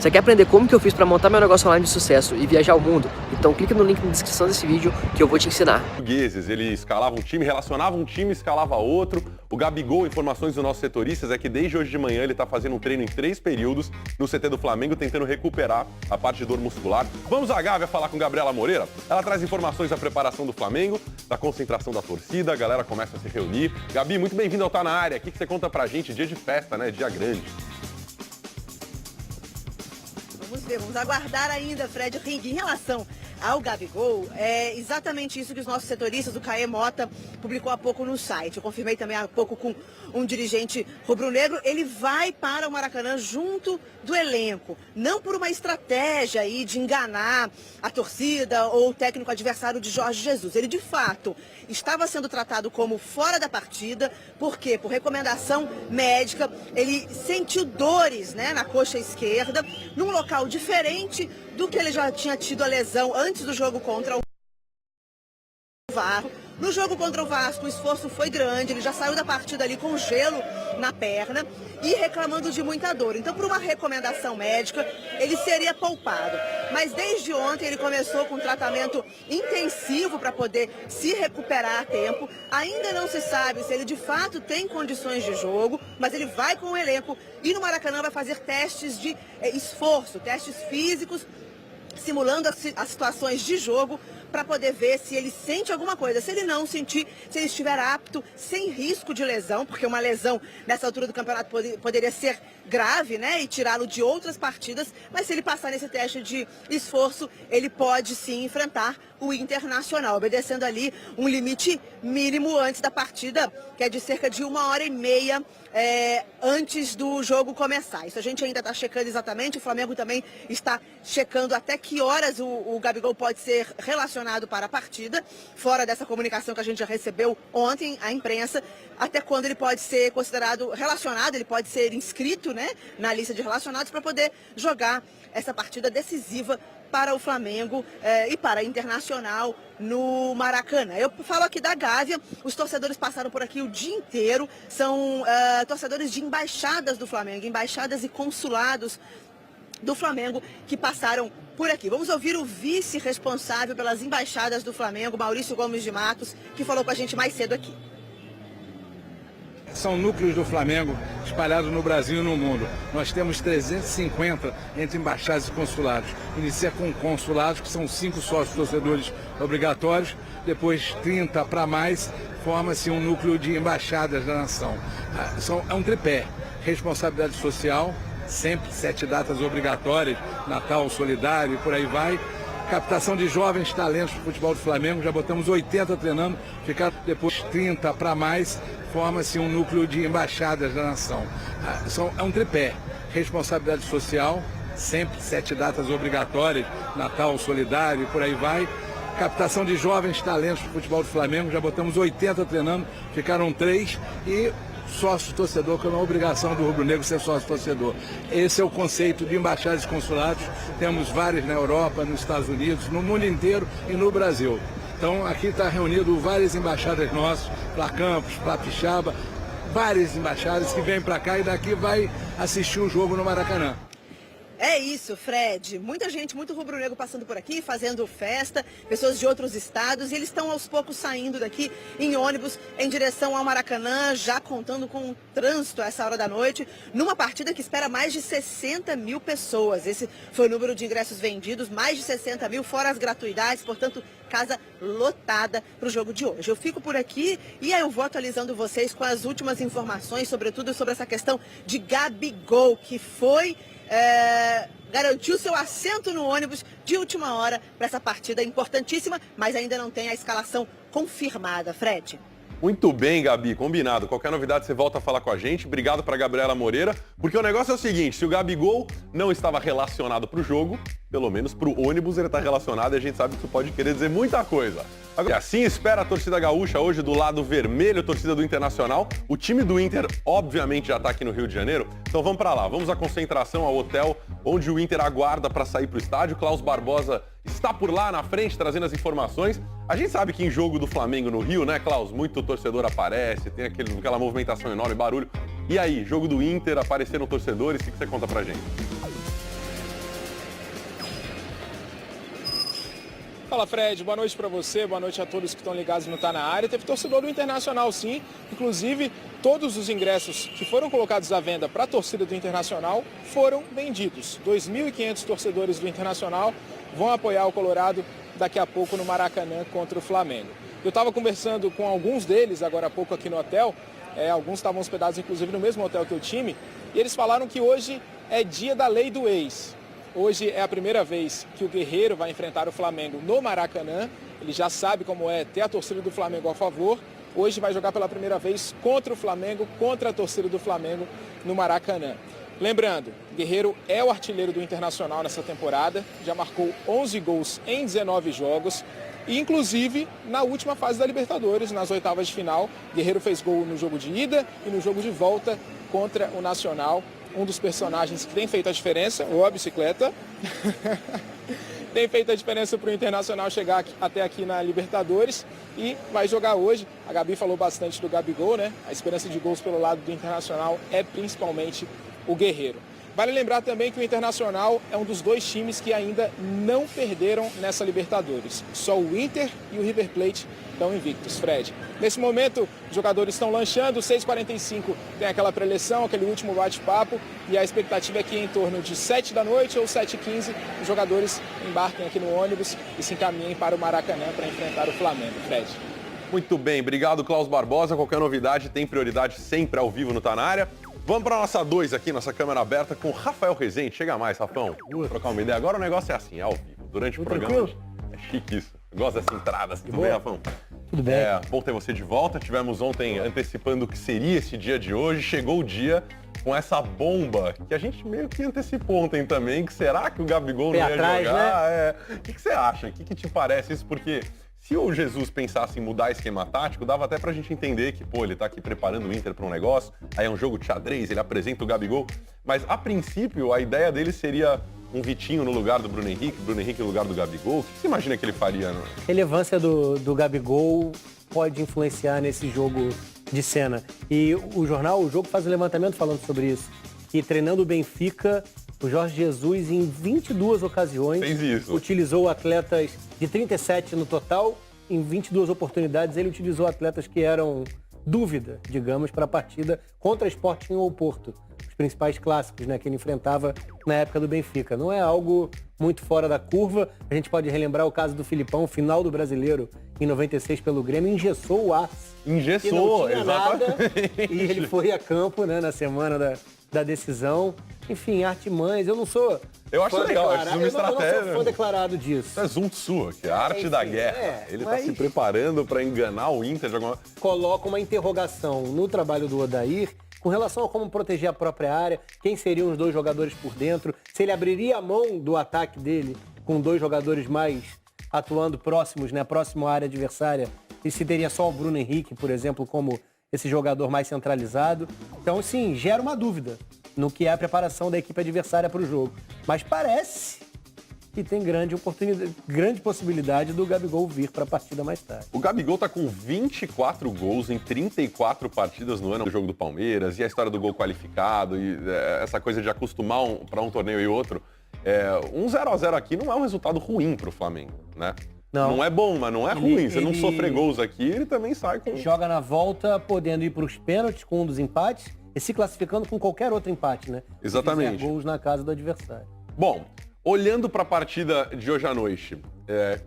Você quer aprender como que eu fiz para montar meu negócio online de sucesso e viajar o mundo? Então clica no link na descrição desse vídeo que eu vou te ensinar. Portugueses, ele escalava um time, relacionava um time, escalava outro. O Gabigol, informações dos nossos setoristas, é que desde hoje de manhã ele está fazendo um treino em 3 períodos no CT do Flamengo, tentando recuperar a parte de dor muscular. Vamos à Gávea falar com Gabriela Moreira. Ela traz informações da preparação do Flamengo, da concentração da torcida, a galera começa a se reunir. Gabi, muito bem-vindo ao Tá Na Área. O que você conta pra gente? Dia de festa, né? Dia grande. Vamos aguardar ainda, Fred Ring. Em relação ao Gabigol, é exatamente isso que os nossos setoristas, o Caê Mota, publicou há pouco no site. Eu confirmei também há pouco com um dirigente rubro-negro. Ele vai para o Maracanã junto do elenco, não por uma estratégia aí de enganar a torcida ou o técnico adversário de Jorge Jesus. Ele, de fato, estava sendo tratado como fora da partida, porque, por recomendação médica, ele sentiu dores, né, na coxa esquerda, num local diferente do que ele já tinha tido a lesão antes do jogo contra o Vasco. No jogo contra o Vasco, o esforço foi grande, ele já saiu da partida ali com gelo na perna e reclamando de muita dor. Então, por uma recomendação médica, ele seria poupado. Mas desde ontem ele começou com um tratamento intensivo para poder se recuperar a tempo. Ainda não se sabe se ele de fato tem condições de jogo, mas ele vai com o elenco e no Maracanã vai fazer testes de esforço, testes físicos, simulando as situações de jogo, para poder ver se ele sente alguma coisa. Se ele não sentir, se ele estiver apto, sem risco de lesão, porque uma lesão nessa altura do campeonato poderia ser grave, né, e tirá-lo de outras partidas, mas se ele passar nesse teste de esforço, ele pode sim enfrentar o Internacional, obedecendo ali um limite mínimo antes da partida, que é de cerca de 1h30 antes do jogo começar. Isso a gente ainda está checando exatamente, o Flamengo também está checando até que horas o Gabigol pode ser relacionado para a partida, fora dessa comunicação que a gente já recebeu ontem, a imprensa, até quando ele pode ser considerado relacionado, ele pode ser inscrito, né, na lista de relacionados para poder jogar essa partida decisiva para o Flamengo e para a Internacional no Maracanã. Eu falo aqui da Gávea, os torcedores passaram por aqui o dia inteiro, são torcedores de embaixadas do Flamengo, embaixadas e consulados do Flamengo que passaram por aqui. Vamos ouvir o vice-responsável pelas embaixadas do Flamengo, Maurício Gomes de Matos, que falou com a gente mais cedo aqui. São núcleos do Flamengo espalhados no Brasil e no mundo. Nós temos 350 entre embaixadas e consulados. Inicia com consulados, que são 5 sócios torcedores obrigatórios, depois 30 para mais, forma-se um núcleo de embaixadas da nação. É um tripé, responsabilidade social, sempre 7 datas obrigatórias, Natal, Solidário e por aí vai. Captação de jovens talentos do futebol do Flamengo, já botamos 80 treinando, ficaram depois 30 para mais, forma-se um núcleo de embaixadas da nação. É um tripé, responsabilidade social, sempre 7 datas obrigatórias, Natal, Solidário e por aí vai. Captação de jovens talentos do futebol do Flamengo, já botamos 80 treinando, ficaram 3 e sócio torcedor, que é uma obrigação do rubro-negro ser sócio torcedor. Esse é o conceito de embaixadas e consulados. Temos vários na Europa, nos Estados Unidos, no mundo inteiro e no Brasil. Então aqui está reunido várias embaixadas nossas, para Campos, para Pixaba, várias embaixadas que vêm para cá e daqui vai assistir o jogo no Maracanã. É isso, Fred. Muita gente, muito rubro-negro passando por aqui, fazendo festa, pessoas de outros estados, e eles estão aos poucos saindo daqui em ônibus em direção ao Maracanã, já contando com o trânsito a essa hora da noite, numa partida que espera mais de 60 mil pessoas. Esse foi o número de ingressos vendidos, mais de 60 mil, fora as gratuidades, portanto, casa lotada para o jogo de hoje. Eu fico por aqui e aí eu vou atualizando vocês com as últimas informações, sobretudo sobre essa questão de Gabigol, que foi... garantiu seu assento no ônibus de última hora para essa partida importantíssima, mas ainda não tem a escalação confirmada. Fred. Muito bem, Gabi, combinado. Qualquer novidade você volta a falar com a gente. Obrigado para Gabriela Moreira, porque o negócio é o seguinte, se o Gabigol não estava relacionado para o jogo, pelo menos para o ônibus ele está relacionado e a gente sabe que isso pode querer dizer muita coisa. Agora, assim espera a torcida gaúcha hoje do lado vermelho, torcida do Internacional. O time do Inter, obviamente, já está aqui no Rio de Janeiro, então vamos para lá. Vamos à concentração, ao hotel onde o Inter aguarda para sair para o estádio. Klaus Barbosa está por lá na frente, trazendo as informações. A gente sabe que em jogo do Flamengo no Rio, né, Klaus, muito torcedor aparece, tem aquela movimentação enorme, barulho. E aí, jogo do Inter, apareceram torcedores, o que você conta pra gente? Fala, Fred, boa noite para você, boa noite a todos que estão ligados no Tá Na Área. Teve torcedor do Internacional, sim. Inclusive, todos os ingressos que foram colocados à venda para a torcida do Internacional foram vendidos. 2.500 torcedores do Internacional vão apoiar o Colorado daqui a pouco no Maracanã contra o Flamengo. Eu estava conversando com alguns deles agora há pouco aqui no hotel. Alguns estavam hospedados, inclusive, no mesmo hotel que o time. E eles falaram que hoje é dia da lei do ex. Hoje é a primeira vez que o Guerreiro vai enfrentar o Flamengo no Maracanã. Ele já sabe como é ter a torcida do Flamengo a favor. Hoje vai jogar pela primeira vez contra o Flamengo, contra a torcida do Flamengo no Maracanã. Lembrando, Guerreiro é o artilheiro do Internacional nessa temporada. Já marcou 11 gols em 19 jogos. E, inclusive, na última fase da Libertadores, nas oitavas de final, Guerreiro fez gol no jogo de ida e no jogo de volta contra o Nacional. Um dos personagens que tem feito a diferença, ou a bicicleta, tem feito a diferença para o Internacional chegar até aqui na Libertadores e vai jogar hoje. A Gabi falou bastante do Gabigol, né? A esperança de gols pelo lado do Internacional é principalmente o Guerreiro. Vale lembrar também que o Internacional é um dos dois times que ainda não perderam nessa Libertadores. Só o Inter e o River Plate estão invictos, Fred. Nesse momento, os jogadores estão lanchando, 6h45 tem aquela preleção, aquele último bate-papo, e a expectativa é que em torno de 7 da noite ou 7h15, os jogadores embarquem aqui no ônibus e se encaminhem para o Maracanã para enfrentar o Flamengo, Fred. Muito bem, obrigado, Klaus Barbosa. Qualquer novidade tem prioridade sempre ao vivo no Tá Na Área. Vamos para a nossa 2 aqui, nossa câmera aberta, com Rafael Rezende. Chega mais, Rafão. Vamos trocar uma ideia. Agora o negócio é assim, é ao vivo. Durante o programa. Tranquilo? É chique isso. Eu gosto dessa entrada. Tudo bem, Rafão? Tudo bem. Bom ter você de volta. Tivemos ontem antecipando o que seria esse dia de hoje. Chegou o dia com essa bomba que a gente meio que antecipou ontem também. Que será que o Gabigol não ia jogar? Né? O que você acha? O que te parece isso? Porque se o Jesus pensasse em mudar esquema tático, dava até pra gente entender que, ele tá aqui preparando o Inter pra um negócio, aí é um jogo de xadrez, ele apresenta o Gabigol, mas a princípio a ideia dele seria um Vitinho no lugar do Bruno Henrique no lugar do Gabigol. O que você imagina que ele faria? Né? A relevância do Gabigol pode influenciar nesse jogo de cena. E o Jogo faz um levantamento falando sobre isso, que treinando o Benfica, o Jorge Jesus, em 22 ocasiões, utilizou atletas de 37 no total. Em 22 oportunidades, ele utilizou atletas que eram dúvida, digamos, para a partida contra Sporting ou Porto. Os principais clássicos, né, que ele enfrentava na época do Benfica. Não é algo muito fora da curva. A gente pode relembrar o caso do Filipão, final do Brasileiro, em 96 pelo Grêmio, engessou o Arce. Engessou, exatamente. E ele foi a campo, né, na semana da decisão. Enfim, artimanhas, eu não sou... Eu acho legal, acho uma estratégia. Eu não sou fã declarado disso. Isso é Sun Tzu, que é a arte da guerra. Ele está se preparando para enganar o Inter de alguma... Coloca uma interrogação no trabalho do Odair com relação a como proteger a própria área, quem seriam os dois jogadores por dentro, se ele abriria a mão do ataque dele com dois jogadores mais atuando próximos, né, próximo à área adversária, e se teria só o Bruno Henrique, por exemplo, como esse jogador mais centralizado. Então, sim, gera uma dúvida no que é a preparação da equipe adversária para o jogo. Mas parece que tem grande possibilidade do Gabigol vir para a partida mais tarde. O Gabigol tá com 24 gols em 34 partidas no ano do jogo do Palmeiras, e a história do gol qualificado, e essa coisa de acostumar para um torneio e outro. Um 0x0 aqui não é um resultado ruim para o Flamengo, né? Não é bom, mas não é ruim. Você não sofrer gols aqui, ele também sai com... Joga na volta, podendo ir para os pênaltis com um dos empates e se classificando com qualquer outro empate, né? Exatamente. Gols na casa do adversário. Bom, olhando para a partida de hoje à noite,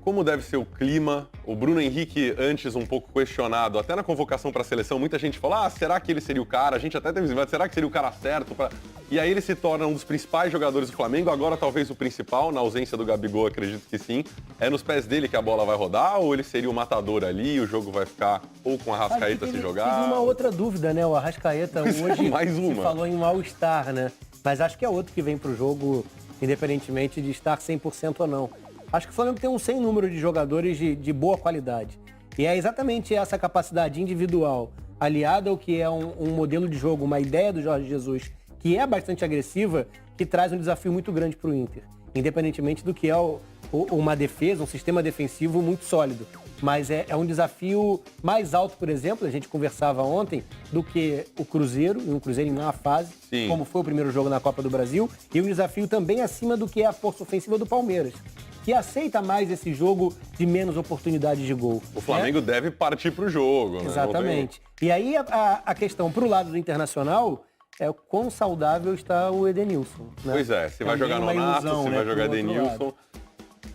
como deve ser o clima? O Bruno Henrique, antes um pouco questionado, até na convocação para a seleção, muita gente falou, será que ele seria o cara? A gente até teve debate, será que seria o cara certo? E aí ele se torna um dos principais jogadores do Flamengo, agora talvez o principal, na ausência do Gabigol, acredito que sim. É nos pés dele que a bola vai rodar, ou ele seria o matador ali, o jogo vai ficar ou com o Arrascaeta se jogar? Tive uma outra dúvida, né? O Arrascaeta hoje mais uma. Se falou em mal-estar, né? Mas acho que é outro que vem pro jogo, independentemente de estar 100% ou não. Acho que o Flamengo tem um sem número de jogadores de boa qualidade. E é exatamente essa capacidade individual, aliada ao que é um modelo de jogo, uma ideia do Jorge Jesus, que é bastante agressiva, que traz um desafio muito grande para o Inter. Independentemente do que é uma defesa, um sistema defensivo muito sólido. Mas é um desafio mais alto, por exemplo, a gente conversava ontem, do que o Cruzeiro, e um Cruzeiro em má fase, como foi o primeiro jogo na Copa do Brasil, e um desafio também acima do que é a força ofensiva do Palmeiras. que aceita mais esse jogo de menos oportunidades de gol. O Flamengo deve partir pro jogo, né? Exatamente. E aí a questão pro lado do Internacional é o quão saudável está o Edenilson. Né? Pois é, se vai Também jogar uma Nonato, ilusão, se né, vai jogar pro outro Edenilson. lado.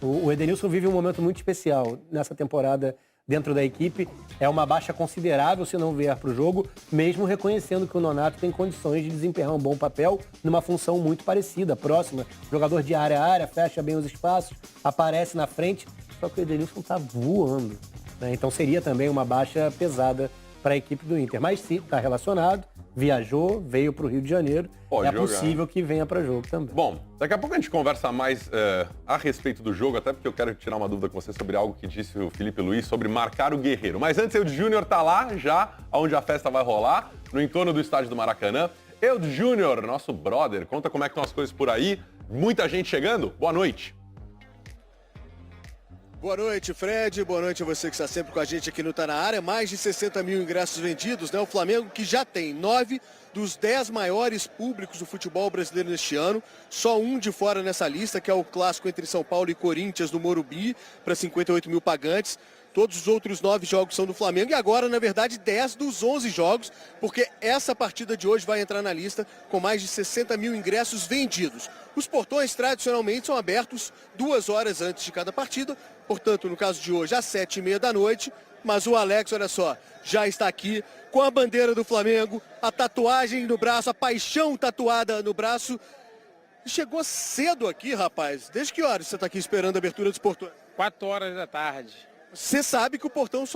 O Edenilson vive um momento muito especial nessa temporada dentro da equipe. É uma baixa considerável se não vier para o jogo, mesmo reconhecendo que o Nonato tem condições de desempenhar um bom papel numa função muito parecida, próxima. Jogador de área a área, fecha bem os espaços, aparece na frente, só que o Edenilson está voando. Né? Então seria também uma baixa pesada para a equipe do Inter. Mas sim, está relacionado, viajou, veio para o Rio de Janeiro. Pode jogar. Possível que venha para jogo também. Bom, daqui a pouco a gente conversa mais a respeito do jogo, até porque eu quero tirar uma dúvida com você sobre algo que disse o Felipe Luiz sobre marcar o Guerreiro. Mas antes, Eudes Júnior tá lá, já onde a festa vai rolar, no entorno do estádio do Maracanã. Eudes Júnior, nosso brother, conta como é que estão as coisas por aí. Muita gente chegando? Boa noite. Boa noite, Fred. Boa noite a você que está sempre com a gente aqui no Tá Na Área. Mais de 60 mil ingressos vendidos, né? O Flamengo que já tem 9 dos 10 maiores públicos do futebol brasileiro neste ano. Só um de fora nessa lista, que é o clássico entre São Paulo e Corinthians no Morumbi, para 58 mil pagantes. Todos os outros 9 jogos são do Flamengo e agora, na verdade, 10 dos 11 jogos, porque essa partida de hoje vai entrar na lista com mais de 60 mil ingressos vendidos. Os portões, tradicionalmente, são abertos 2 horas antes de cada partida, portanto, no caso de hoje, às 7h30 da noite. Mas o Alex, olha só, já está aqui com a bandeira do Flamengo, a tatuagem no braço, a paixão tatuada no braço. Chegou cedo aqui, rapaz. Desde que horas você está aqui esperando a abertura dos portões? 4 horas da tarde. Você sabe que os portões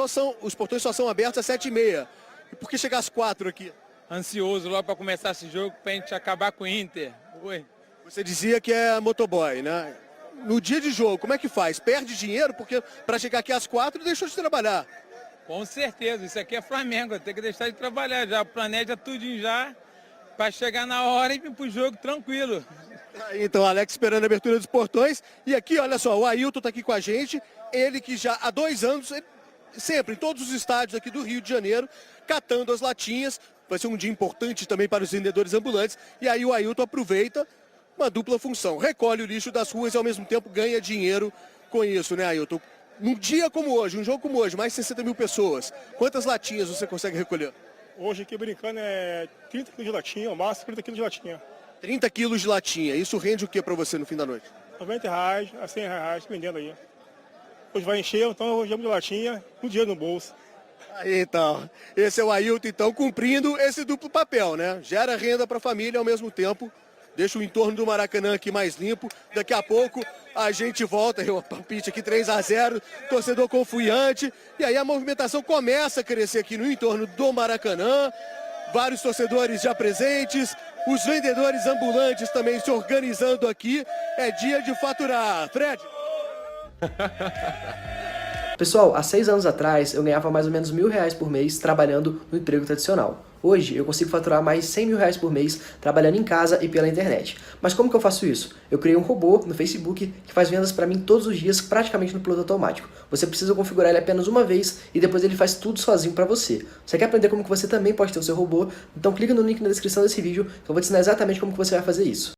só são abertos às 7h30. E por que chegar às 4 aqui? Ansioso logo para começar esse jogo, para a gente acabar com o Inter. Oi. Você dizia que é motoboy, né? No dia de jogo, como é que faz? Perde dinheiro porque para chegar aqui às 4 deixou de trabalhar. Com certeza, isso aqui é Flamengo, tem que deixar de trabalhar já, planeja tudinho já, para chegar na hora e ir pro jogo tranquilo. Então, Alex esperando a abertura dos portões. E aqui, olha só, o Ailton está aqui com a gente. Ele que já há 2 anos, sempre em todos os estádios aqui do Rio de Janeiro, catando as latinhas. Vai ser um dia importante também para os vendedores ambulantes. E aí o Ailton aproveita uma dupla função. Recolhe o lixo das ruas e ao mesmo tempo ganha dinheiro com isso, né, Ailton? Num dia como hoje, um jogo como hoje, mais de 60 mil pessoas, quantas latinhas você consegue recolher? Hoje aqui brincando é 30 quilos de latinha, ao máximo 30 quilos de latinha. 30 quilos de latinha. Isso rende o que para você no fim da noite? R$90 a R$100 vendendo aí. Hoje vai encher, então eu jogo de latinha, com dinheiro no bolso. Aí, então, esse é o Ailton, então, cumprindo esse duplo papel, né? Gera renda para a família ao mesmo tempo, deixa o entorno do Maracanã aqui mais limpo. Daqui a pouco a gente volta, o palpite aqui 3-0, torcedor confiante. E aí a movimentação começa a crescer aqui no entorno do Maracanã. Vários torcedores já presentes, os vendedores ambulantes também se organizando aqui. É dia de faturar. Fred? Pessoal, há 6 anos atrás eu ganhava mais ou menos R$1.000 por mês trabalhando no emprego tradicional. Hoje eu consigo faturar mais R$100.000 por mês trabalhando em casa e pela internet. Mas como que eu faço isso? Eu criei um robô no Facebook que faz vendas para mim todos os dias, praticamente no piloto automático. Você precisa configurar ele apenas uma vez e depois ele faz tudo sozinho para você. Você quer aprender como que você também pode ter o seu robô? Então clica no link na descrição desse vídeo que eu vou te ensinar exatamente como que você vai fazer isso.